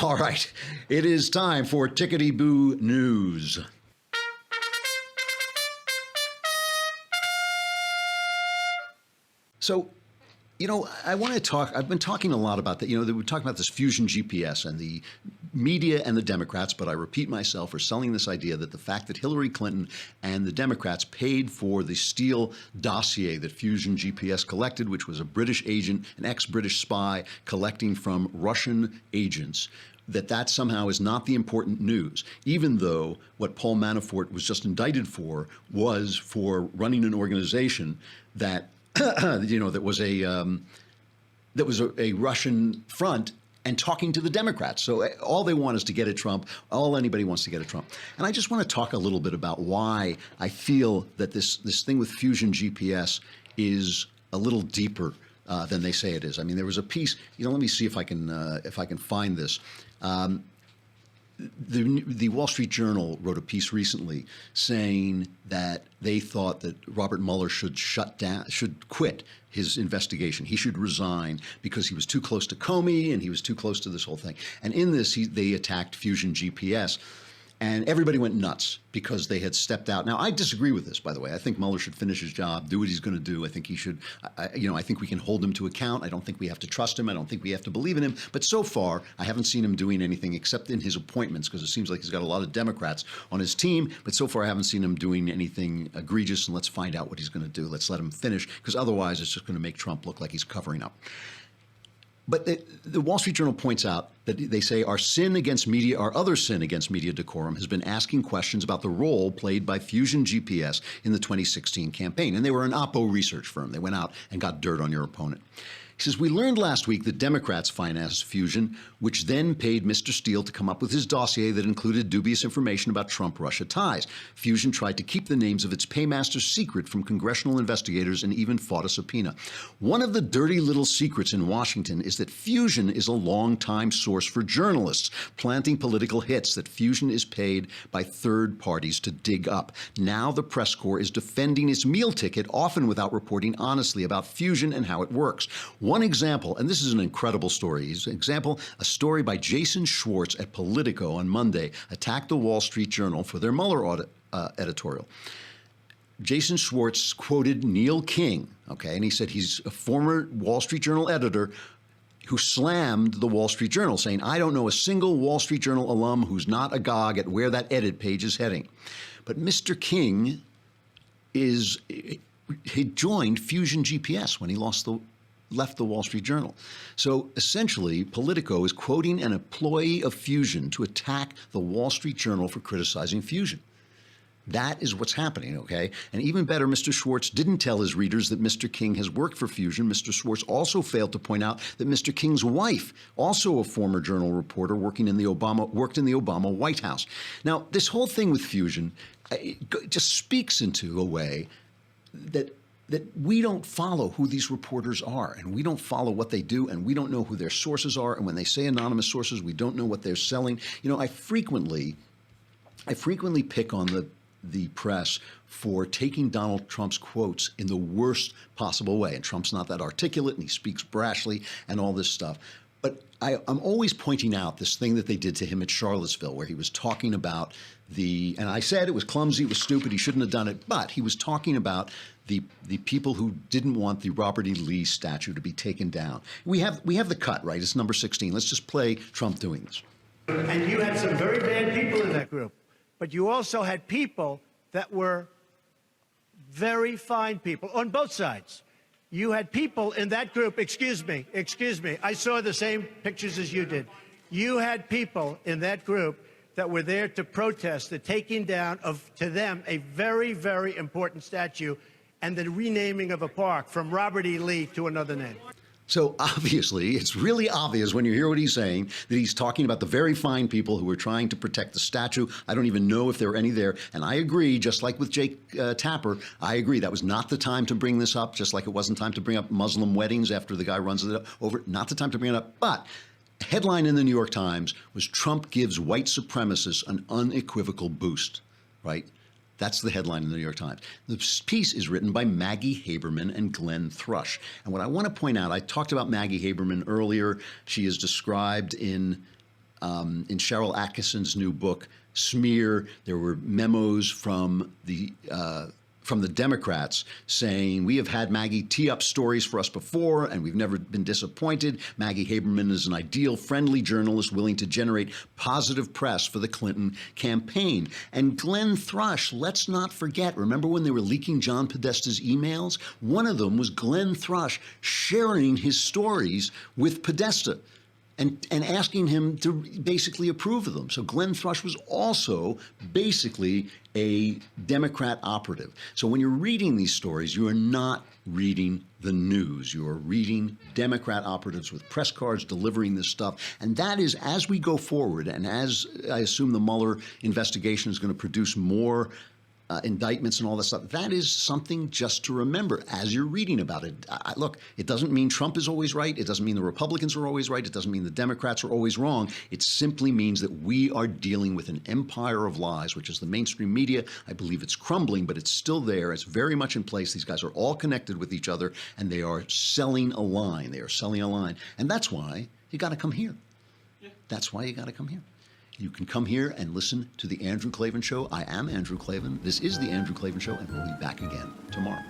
All right, it is time for Tickety-Boo News. So, I want to talk. I've been talking a lot about that. We're talking about this fusion GPS, and the media and the Democrats, but I repeat myself, are selling this idea that the fact that Hillary Clinton and the Democrats paid for the Steele dossier that Fusion GPS collected, which was a British agent, an ex-British spy collecting from Russian agents, that somehow is not the important news, even though what Paul Manafort was just indicted for was for running an organization that that was a Russian front and talking to the Democrats. So all they want is to get at Trump. All anybody wants to get at Trump. And I just want to talk a little bit about why I feel that this thing with Fusion GPS is a little deeper than they say it is. I mean, there was a piece. Let me see if I can find this. The Wall Street Journal wrote a piece recently saying that they thought that Robert Mueller should quit his investigation. He should resign because he was too close to Comey and he was too close to this whole thing. And in this, they attacked Fusion GPS. And everybody went nuts because they had stepped out. Now, I disagree with this, by the way. I think Mueller should finish his job, do what he's going to do. I think he should, I think we can hold him to account. I don't think we have to trust him. I don't think we have to believe in him. But so far, I haven't seen him doing anything except in his appointments, because it seems like he's got a lot of Democrats on his team. But so far, I haven't seen him doing anything egregious. And let's find out what he's going to do. Let's let him finish, because otherwise it's just going to make Trump look like he's covering up. But the Wall Street Journal points out that they say our other sin against media decorum has been asking questions about the role played by Fusion GPS in the 2016 campaign. And they were an Oppo research firm. They went out and got dirt on your opponent. He says, we learned last week that Democrats financed Fusion, which then paid Mr. Steele to come up with his dossier that included dubious information about Trump-Russia ties. Fusion tried to keep the names of its paymasters secret from congressional investigators and even fought a subpoena. One of the dirty little secrets in Washington is that Fusion is a longtime source for journalists, planting political hits that Fusion is paid by third parties to dig up. Now the press corps is defending its meal ticket, often without reporting honestly about Fusion and how it works. One example, and this is an incredible story, a story by Jason Schwartz at Politico on Monday attacked the Wall Street Journal for their Mueller audit, editorial. Jason Schwartz quoted Neil King, and he said he's a former Wall Street Journal editor who slammed the Wall Street Journal, saying, I don't know a single Wall Street Journal alum who's not agog at where that edit page is heading. But Mr. King he joined Fusion GPS when he left the Wall Street Journal. So essentially, Politico is quoting an employee of Fusion to attack the Wall Street Journal for criticizing Fusion. That is what's happening, okay? And even better, Mr. Schwartz didn't tell his readers that Mr. King has worked for Fusion. Mr. Schwartz also failed to point out that Mr. King's wife, also a former Journal reporter, worked in the Obama White House. Now, this whole thing with Fusion just speaks into a way that we don't follow who these reporters are, and we don't follow what they do, and we don't know who their sources are. And when they say anonymous sources, we don't know what they're selling. I frequently pick on the press for taking Donald Trump's quotes in the worst possible way. And Trump's not that articulate, and he speaks brashly and all this stuff. But I'm always pointing out this thing that they did to him at Charlottesville, where he was talking about and I said it was clumsy, it was stupid, he shouldn't have done it, but he was talking about the people who didn't want the Robert E. Lee statue to be taken down. We have the cut, right? It's number 16. Let's just play Trump doing this. And you had some very bad people in that group, but you also had people that were very fine people on both sides. You had people in that group, excuse me, I saw the same pictures as you did. You had people in that group that were there to protest the taking down of, to them, a very, very important statue and the renaming of a park from Robert E. Lee to another name. So obviously, it's really obvious when you hear what he's saying that he's talking about the very fine people who were trying to protect the statue. I don't even know if there were any there. And I agree, just like with Jake Tapper, I agree that was not the time to bring this up, just like it wasn't time to bring up Muslim weddings after the guy runs it over. Not the time to bring it up. But headline in the New York Times was Trump gives white supremacists an unequivocal boost, right? That's the headline in the New York Times. The piece is written by Maggie Haberman and Glenn Thrush. And what I want to point out, I talked about Maggie Haberman earlier. She is described in in Cheryl Atkinson's new book, Smear, there were memos from the Democrats saying, we have had Maggie tee up stories for us before, and we've never been disappointed. Maggie Haberman is an ideal, friendly journalist willing to generate positive press for the Clinton campaign. And Glenn Thrush, let's not forget, remember when they were leaking John Podesta's emails? One of them was Glenn Thrush sharing his stories with Podesta and asking him to basically approve of them. So Glenn Thrush was also basically a Democrat operative. So when you're reading these stories, you are not reading the news. You are reading Democrat operatives with press cards delivering this stuff. And that is, as we go forward, and as I assume the Mueller investigation is going to produce more indictments and all that stuff, that is something just to remember as you're reading about it. Look, it doesn't mean Trump is always right. It doesn't mean the Republicans are always right. It doesn't mean the Democrats are always wrong. It simply means that we are dealing with an empire of lies, which is the mainstream media. I believe it's crumbling, but it's still there. It's very much in place. These guys are all connected with each other, and they are selling a line. They are selling a line. And that's why you got to come here. That's why you got to come here. You can come here and listen to The Andrew Klavan Show. I am Andrew Klavan. This is The Andrew Klavan Show, and we'll be back again tomorrow.